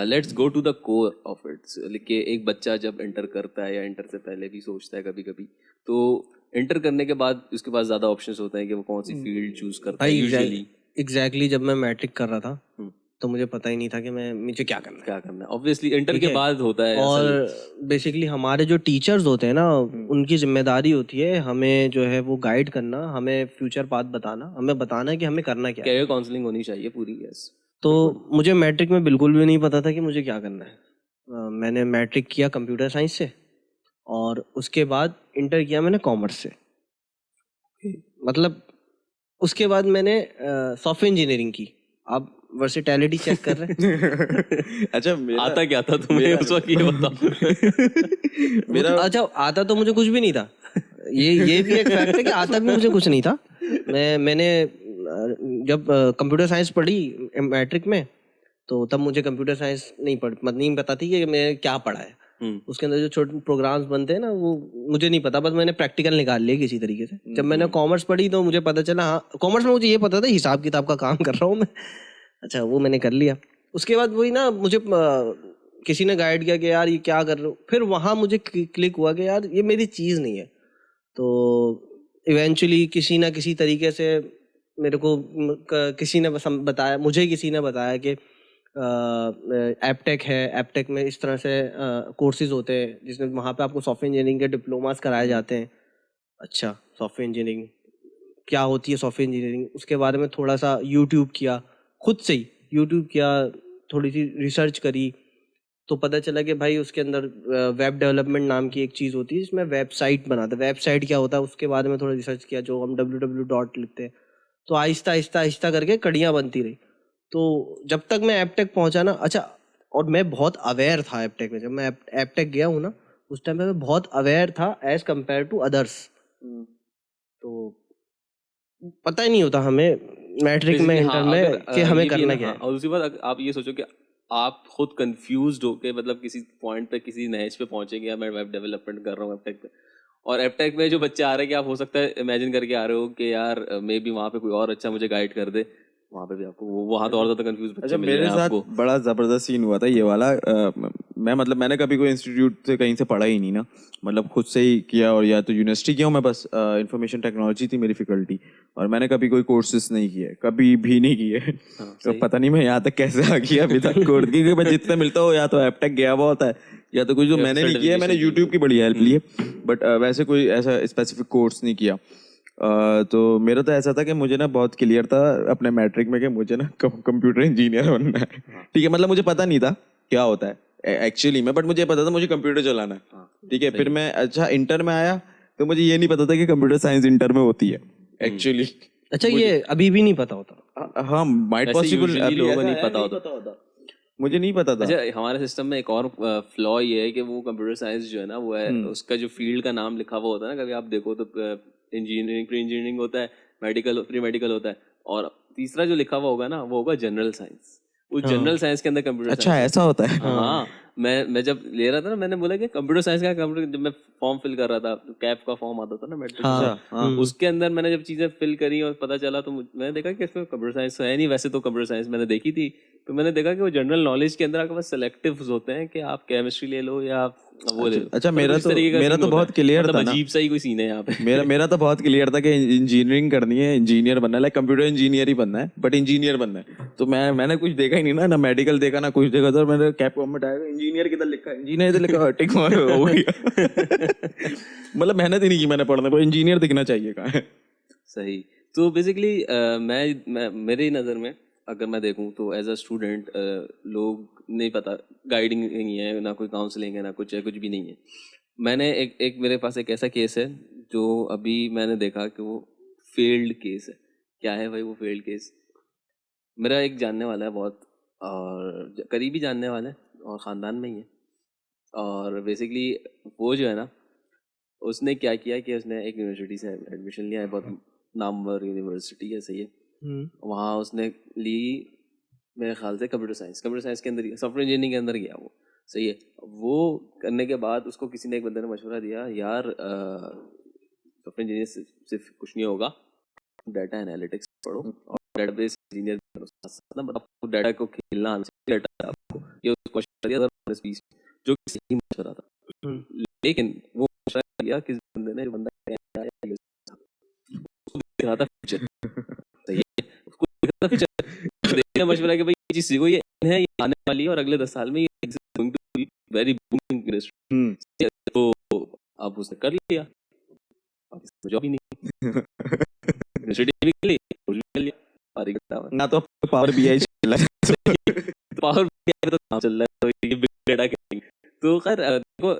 Let's go to the core of it कि एक बच्चा जब एंटर करता है या एंटर से पहले भी सोचता है कभी कभी, तो एंटर करने के बाद उसके पास ज़्यादा ऑप्शंस होते हैं कि वो कौन सी फील्ड चूज करता है भाई यूजुअली। एग्जैक्टली जब मैं मैट्रिक कर रहा था तो मुझे पता ही नहीं था कि मुझे क्या करना है। क्या करना है ऑब्वियसली एंटर ठीक के है। बाद होता है और असल। बेसिकली हमारे जो टीचर्स होते हैं ना, उनकी जिम्मेदारी होती है हमें जो है वो गाइड करना, हमें फ्यूचर पाथ बताना, हमें बताना है कि हमें करना क्या है। कैरियर काउंसलिंग होनी चाहिए पूरी, यस। तो मुझे मैट्रिक में बिल्कुल भी नहीं पता था कि मुझे क्या करना है। मैंने मैट्रिक किया कंप्यूटर साइंस से और उसके बाद इंटर किया मैंने कॉमर्स से। मतलब उसके बाद मैंने सॉफ्टवेयर इंजीनियरिंग की। आप वर्सेटैलिटी चेक कर रहे हैं। अच्छा आता क्या था तुम्हें उस वक्त, ये बताओ। मेरा अच्छा, आता तो मुझे कुछ भी नहीं था। ये भी एक फैक्ट है कि आता भी मुझे कुछ नहीं था। मैंने जब कंप्यूटर साइंस पढ़ी मैट्रिक में, तो तब मुझे कंप्यूटर साइंस नहीं पता थी कि मैं क्या पढ़ा है। उसके अंदर जो छोटे प्रोग्राम्स बनते हैं ना, वो मुझे नहीं पता, बस मैंने प्रैक्टिकल निकाल लिए किसी तरीके से। जब मैंने कॉमर्स पढ़ी तो मुझे पता चला, हाँ कॉमर्स में मुझे ये पता था हिसाब किताब का काम कर रहा हूँ मैं। अच्छा, वो मैंने कर लिया। उसके बाद वही ना, मुझे किसी ने गाइड किया कि यार ये क्या कर रहे हो। फिर वहाँ मुझे क्लिक हुआ कि यार ये मेरी चीज़ नहीं है। तो इवेंचुअली किसी ना किसी तरीके से मेरे को किसी ने बताया, मुझे किसी ने बताया कि एपटेक है। एपटेक में इस तरह से कोर्सेज होते हैं जिसमें वहाँ पे आपको सॉफ्टवेयर इंजीनियरिंग के डिप्लोमास कराए जाते हैं। अच्छा, सॉफ्टवेयर इंजीनियरिंग क्या होती है, सॉफ्टवेयर इंजीनियरिंग, उसके बारे में थोड़ा सा यूट्यूब किया, खुद से ही यूट्यूब किया, थोड़ी सी रिसर्च करी। तो पता चला कि भाई उसके अंदर वेब डेवलपमेंट नाम की एक चीज़ होती है जिसमें वेबसाइट बनाते हैं। वेबसाइट क्या होता है उसके बारे में थोड़ा रिसर्च किया, जो हम www. लिखते हैं। तो आहिस्ता आहिस्ता आहिस्ता करके कड़ियाँ बनती रही। तो जब तक मैं एपटेक पहुंचा ना, अच्छा, और मैं बहुत अवेयर था एपटेक में। जब मैं एपटेक गया हूँ ना, उस टाइम पे मैं बहुत अवेयर था एज कम्पेयर टू अदर्स। तो पता ही नहीं होता हमें मैट्रिक में, इंटर में कि हमें करना क्या है। और दूसरी बात, आप ये सोचो कि आप खुद कंफ्यूज्ड होके मतलब किसी पॉइंट पे, किसी नैच पे पहुंचेंगे, मैं वेब डेवलपमेंट कर रहा हूँ एपटेक पे, और एपटेक में जो बच्चे आ रहे हैं कि आप हो सकता है इमेजिन करके आ रहे हो कि यार मे बी वहाँ पे कोई और अच्छा मुझे गाइड कर दे, वहाँ पे भी आपको वहाँ तो और ज्यादा कंफ्यूज बच्चे मिल रहे हैं मेरे साथ आपको। बड़ा जबरदस्त सीन हुआ था ये वाला। मैंने कभी कोई इंस्टीट्यूट से कहीं से पढ़ा ही नहीं ना, मतलब खुद से ही किया। और या तो यूनिवर्सिटी किया हूँ मैं, बस इंफॉर्मेशन टेक्नोलॉजी थी मेरी फैकल्टी, और मैंने कभी कोई कोर्सेज नहीं किए, कभी भी नहीं किए। तो पता नहीं मैं यहाँ तक कैसे आ गया अभी तक कोड, क्योंकि मैं जितने मिलता हूँ या तो एपटेक गया हुआ होता है या तो कुछ जो मैंने नहीं किया। मैंने यूट्यूब की बड़ी हेल्प ली है, बट वैसे कोई ऐसा स्पेसिफिक कोर्स नहीं किया। तो मेरा तो ऐसा था कि मुझे ना बहुत क्लियर था अपने मैट्रिक में कि मुझे ना कंप्यूटर इंजीनियर बनना है। ठीक है, मतलब मुझे पता नहीं था क्या होता है एक्चुअली में, बट मुझे पता था मुझे कंप्यूटर चलाना है। ठीक है, फिर मैं अच्छा इंटर में आया तो मुझे ये नहीं पता था कि कंप्यूटर साइंस इंटर में होती है एक्चुअली। अच्छा, ये अभी भी नहीं पता होता? हाँ, माइट वैसे पॉसिबल usually लोगों को नहीं पता होता, मुझे नहीं पता था। अच्छा, हमारे सिस्टम में एक और फ्लॉ ये है कि वो कंप्यूटर साइंस जो है ना, वो है उसका जो फील्ड का नाम लिखा हुआ होता है ना, कभी आप देखो तो इंजीनियरिंग, प्री इंजीनियरिंग होता है, मेडिकल, प्री मेडिकल होता है, और तीसरा जो लिखा हुआ होगा ना वो होगा जनरल साइंस। उस जनरल साइंस के अंदर कंप्यूटर अच्छा, साइंस ऐसा होता है। हाँ, मैं जब ले रहा था ना, मैंने बोला कि कंप्यूटर साइंस का, कंप्यूटर जब मैं फॉर्म फिल कर रहा था, कैप का फॉर्म आता था ना मैट्रिक में, उसके अंदर मैंने जब चीजें फिल करी और पता चला तो मैंने देखा कि इसमें कंप्यूटर साइंस है नहीं। वैसे तो कंप्यूटर साइंस मैंने देखी थी, तो मैंने देखा कि वो जनरल नॉलेज के अंदर आपके पास सेलेक्टिव्स होते हैं कि आप केमिस्ट्री ले लो या वो ले लो। अच्छा, मतलब कुछ इस तरीके का मेरा सीन तो होता बहुत है। क्लियर मतलब था ना। अजीब सा ही कोई सीन है यहाँ पे। मेरा तो बहुत क्लियर था कि इंजीनियरिंग करनी है, इंजीनियर बनना है, लाइक कंप्यूटर इंजीनियर ही बनना है, बट इंजीनियर बनना है। तो मैंने कुछ देखा ही नहीं ना मेडिकल देखा ना कुछ देखा। तो मैंने कैप कॉम में टाइप इंजीनियर किधर लिखा है, इंजीनियर इधर लिखा है, टिक मार हो गया। मतलब मेहनत ही नहीं की मैंने पढ़ने पर, इंजीनियर दिखना चाहिए कहाँ है। सही। तो बेसिकली मैं मेरी नज़र में अगर मैं देखूं तो एज अ स्टूडेंट, लोग नहीं पता, गाइडिंग नहीं है, ना कोई काउंसलिंग है, ना कुछ है, कुछ भी नहीं है। मैंने एक मेरे पास एक ऐसा केस है जो अभी मैंने देखा कि वो फेल्ड केस है। क्या है भाई वो फेल्ड केस? मेरा एक जानने वाला है बहुत, और करीबी जानने वाला है, और ख़ानदान में ही है। और बेसिकली वो जो है ना, उसने क्या किया कि उसने एक यूनिवर्सिटी से एडमिशन लिया है, बहुत नामवर यूनिवर्सिटी है, सही है। वहाँ उसने ली मेरे ख्याल से कंप्यूटर साइंस के अंदर ही, सॉफ्टवेयर इंजीनियरिंग के अंदर गया वो, सही है। वो करने के बाद उसको किसी ने, एक बंदे ने मशवरा दिया, यार सॉफ्टवेयर इंजीनियर सिर्फ कुछ नहीं होगा, डाटा एनालिटिक्स पढ़ो और डेटाबेस इंजीनियर बनो। मतलब आपको डाटा को खेलना आना चाहिए, डाटा आपको, ये क्वेश्चन दिया था स्पीच, जो कि सही मशवरा था, लेकिन वो मशवरा दिया किस बंदे ने, जो बंदा क्या है, उसको दिख रहा था फ्यूचर, सही है, उसको दिख रहा था फ्यूचर, देखना मशवरा कि भाई ये चीज सीखो, ये है, ये आने वाली है और अगले 10 साल में ये going to be very booming industry, तो अब उसने कर लिया, अब इसमें जॉब ही नहीं, यूनिवर्सिटी भी कर ली, कुछ भी कर लिया, और ना तो पावर बीआई चल रहा है, पावर बीआई तो काम चल रहा है, तो ये बिग डेटा करेंगे, तो खैर देखो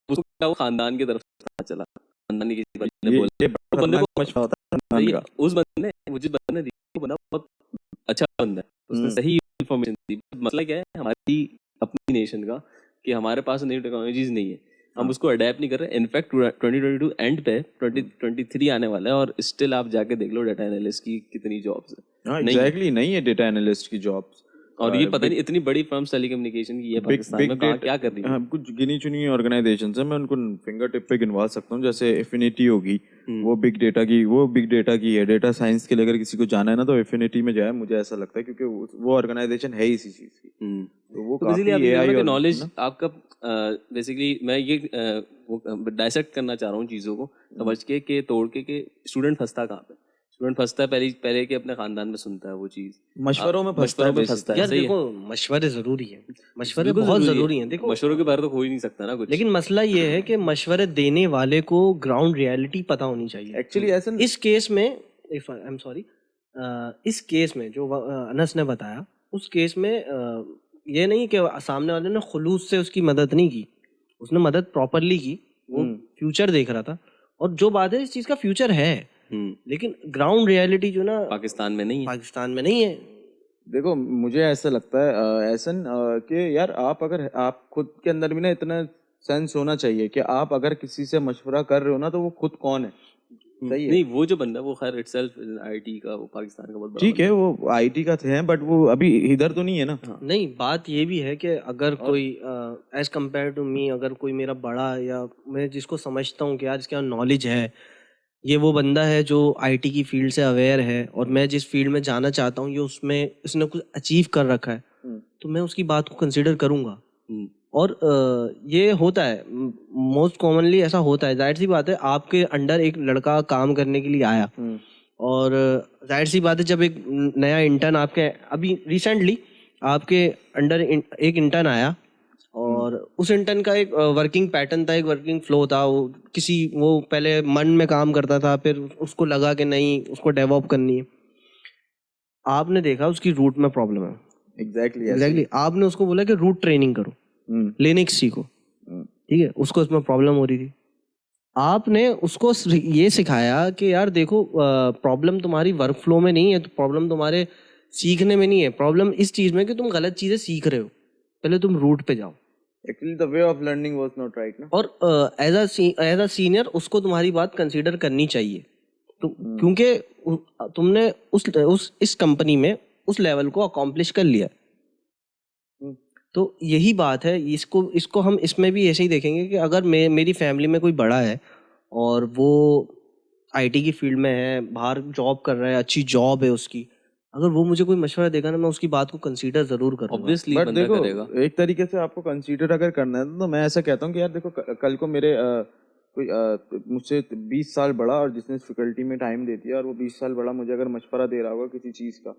उसको क्या, वो खानदान की तरफ से पता चला, खानदान की किसी बंदे ने बोला, तो बंदे को मशवरा होता है सही खानदान है, उस बंदे ने, मुझे बंदे ने दिया, वो बंदा बहुत अच्छा बंदा है, उसने सही इन्फॉर्मेशन दी। मसला क्या है हमारी अपनी नेशन का, कि हमारे पास नई टेक्नोलॉजीज नहीं है, हम उसको अडेप्ट नहीं कर रहे। इनफैक्ट 2022 एंड पे 2023 आने वाला है और स्टिल आप जाके देख लो डाटा एनालिस्ट की कितनी जॉब्स है। हाँ एग्जैक्टली नहीं है डाटा एनालिस्ट की जॉब्स, और ये पता नहीं इतनी बड़ी फर्म्स टेलीकम्युनिकेशन की है पाकिस्तान में, कहाँ क्या कर रही है। हाँ, कुछ गिनी चुनी ऑर्गेनाइजेशन है, मैं उनको फिंगर टिप पे गिनवा सकता हूँ, जैसे एफिनिटी होगी, वो बिग डेटा की है, डेटा साइंस के लिए अगर किसी को जाना है ना तो एफिनिटी में जाए, मुझे ऐसा लगता है, क्योंकि वो ऑर्गेनाइजेशन है इसी चीज की, तो वो काफी एआई नॉलेज आपका बेसिकली मैं ये डाइसेक्ट करना चाह रहा हूँ चीज़ों को समझ के, तोड़ के स्टूडेंट फंसता कहाँ पे, स्टूडेंट फंसता है पहले कि अपने खानदान में सुनता है वो चीज़, मशवरों में फंसता है। यार देखो मशवरे जरूरी है, मशवरे बहुत जरूरी हैं, देखो मशवरों के बारे तो हो ही नहीं सकता ना कुछ, लेकिन मसला ये है कि मशवरे देने वाले को ग्राउंड रियलिटी पता होनी चाहिए। एक्चुअली ऐसा इस केस में आई एम सॉरी, इस केस में जो अनस ने बताया, उस केस में ये नहीं कि सामने वाले ने खुलूस से उसकी मदद नहीं की, उसने मदद प्रॉपरली की, वो फ्यूचर देख रहा था, और जो बात है इस चीज का फ्यूचर है, लेकिन ग्राउंड रियलिटी जो ना पाकिस्तान में नहीं है। देखो मुझे ऐसा लगता है ऐसन कि यार आप खुद के अंदर भी ना इतना सेंस होना चाहिए कि आप अगर किसी से मशवरा कर रहे हो ना तो वो खुद कौन है, सही है। नहीं वो जो बंदा वो खैर इटसेल्फ आईटी का, वो पाकिस्तान का बहुत बड़ा, ठीक है वो आईटी का थे, बट वो अभी इधर तो नहीं है ना। नहीं बात ये भी है कि अगर कोई एज कम्पेयर टू मी, अगर कोई मेरा बड़ा, या मैं जिसको समझता हूँ कि यार इसके नॉलेज है, ये वो बंदा है जो आईटी की फील्ड से अवेयर है, और मैं जिस फील्ड में जाना चाहता हूँ ये उसमें इसने कुछ अचीव कर रखा है, तो मैं उसकी बात को कंसिडर करूँगा। और ये होता है मोस्ट कॉमनली, ऐसा होता है, जाहिर सी बात है आपके अंडर एक लड़का काम करने के लिए आया, और जाहिर सी बात है जब एक नया इंटर्न आपके, अभी रिसेंटली आपके अंडर एक इंटर्न आया, और उस इंटर्न का एक वर्किंग पैटर्न था, एक वर्किंग फ्लो था, वो पहले मन में काम करता था, फिर उसको लगा कि नहीं उसको डेवलप करनी है, आपने देखा उसकी रूट में प्रॉब्लम है, एग्जैक्टली आपने उसको बोला कि रूट ट्रेनिंग करो, लिनक्स सीखो, ठीक है, उसको उसमें प्रॉब्लम हो रही थी, आपने उसको ये सिखाया कि यार देखो प्रॉब्लम तुम्हारी वर्क फ्लो में नहीं है, तो प्रॉब्लम तुम्हारे सीखने में नहीं है, प्रॉब्लम इस चीज में कि तुम गलत चीजें सीख रहे हो, पहले तुम रूट पे जाओ। Actually the way of learning was not right ना। और एज अ सीनियर उसको तुम्हारी बात कंसीडर करनी चाहिए, तो क्योंकि तुमने इस कंपनी में उस लेवल को अकॉम्प्लिश कर लिया, तो यही बात है। इसको हम इसमें भी ऐसे ही देखेंगे कि अगर मेरी फैमिली में कोई बड़ा है और वो आईटी की फील्ड में है, बाहर जॉब कर रहा है, अच्छी जॉब है उसकी, अगर वो मुझे कोई मशवरा देगा ना, मैं उसकी बात को कंसीडर जरूर करूंगा। ऑब्वियसली बट बंदा देखो करेगा। एक तरीके से आपको कंसीडर अगर करना है तो मैं ऐसा कहता हूँ कि यार देखो कल को मेरे कोई मुझसे 20 साल बड़ा और जिसने फैकल्टी में टाइम देती है और वो 20 साल बड़ा मुझे अगर मशवरा दे रहा होगा किसी चीज़ का,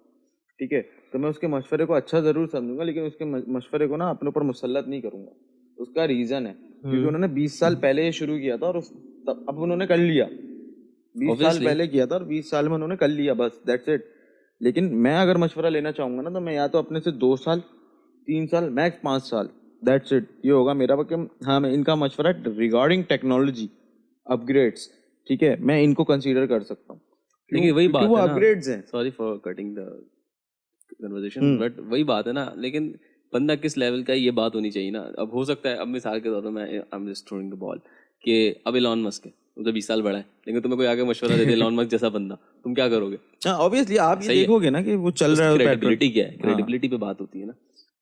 ठीक है, तो मैं उसके मशवरे को अच्छा ज़रूर समझूंगा, लेकिन उसके मशवरे को ना अपने ऊपर मुसल्लत नहीं करूंगा। उसका रीज़न है क्योंकि उन्होंने 20 साल पहले ये शुरू किया था और अब उन्होंने कर लिया। 20 साल पहले किया था और 20 साल में उन्होंने कर लिया, बस दैट्स इट। लेकिन मैं अगर मशवरा लेना चाहूँगा ना तो मैं या तो अपने से 2 साल 3 साल मैक्स 5 साल, दैट्स इट, ये होगा मेरा। हाँ, मैं इनका मशवरा रिगार्डिंग टेक्नोलॉजी अपग्रेड्स, ठीक है, मैं इनको कंसीडर कर सकता हूँ। लेकिन वही बात वो है ना, अपग्रेड्स हैं। Sorry for cutting the conversation, but वही बात है ना, लेकिन बंदा किस लेवल का है ये बात होनी चाहिए ना। अब हो सकता है, अब मिसाल के तौर पर मैं I am just throwing the ball कि अब इलॉन मस्क है, वो तो 20 साल बड़ा है, लेकिन तुम्हें कोई आगे मशवरा दे दे इलॉन मस्क जैसा बंदा, तुम क्या करोगे? हाँ ऑब्वियसली आप ये देखोगे ना कि वो चल रहा है, क्रेडिबिलिटी क्या है, क्रेडिबिलिटी पे बात होती है ना।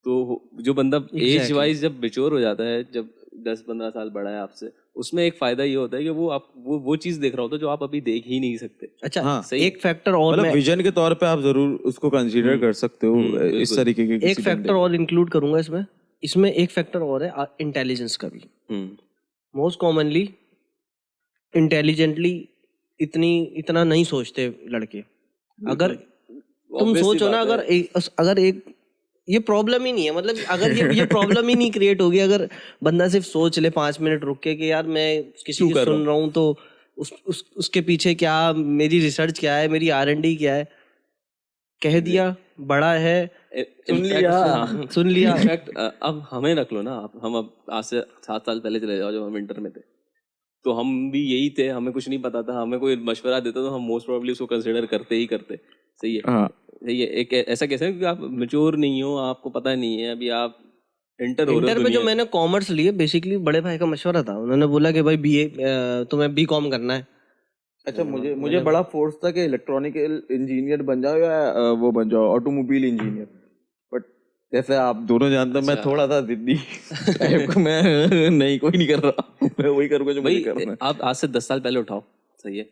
तो जो बंदा एज वाइज जब मैच्योर हो जाता है, जब 10-15 साल बड़ा है आपसे, उसमें एक फायदा ये होता है कि वो चीज देख रहा होता है जो आप अभी देख ही नहीं सकते। अच्छा हाँ, सही। एक फैक्टर और मतलब विजन के तौर पे आप जरूर उसको कंसीडर कर सकते हो इस तरीके के। एक फैक्टर और इंक्लूड करूंगा इसमें, इसमें एक फैक्टर और है इंटेलिजेंस का भी। मोस्ट कॉमनली इंटेलिजेंटली इतना नहीं सोचते लड़के। अगर तुम सोचो ना, अगर एक ये प्रॉब्लम ही नहीं है, मतलब अगर ये प्रॉब्लम ही नहीं क्रिएट होगी अगर बंदा सिर्फ सोच ले 5 मिनट रुक के कि यार मैं किसी की सुन रहा हूँ तो उसके पीछे क्या, मेरी रिसर्च क्या है, मेरी R&D क्या है, कह दिया बड़ा है, सुन लिया। इनफैक्ट अब हमें रख लो ना, हम अब आज से 7 साल पहले चले जाओ जब हम इंटर में थे, तो हम भी यही थे, हमें कुछ नहीं पता था, हमें कोई मशवरा देता तो हम मोस्ट प्रोबेबली उसको कंसिडर करते ही करते। सही है, सही है। एक ऐसा कैसे कि आप मैच्योर नहीं हो, आपको पता नहीं है, अभी आप इंटर हो रहे हो इंटर में जो मैंने कॉमर्स लिए बेसिकली बड़े भाई का मशवरा था, उन्होंने बोला कि भाई तुम्हें B.Com करना है। अच्छा, मुझे बड़ा फोर्स था कि इलेक्ट्रॉनिकल इंजीनियर बन जाओ या वो बन जाओ ऑटोमोबाइल इंजीनियर, बट जैसे आप दोनों जानते हो मैं थोड़ा सा जिद्दी मैं नहीं, कोई नहीं कर रहा, मैं वही करूँगा जो मुझे करना है। आप आज से 10 साल पहले उठाओ, सही है,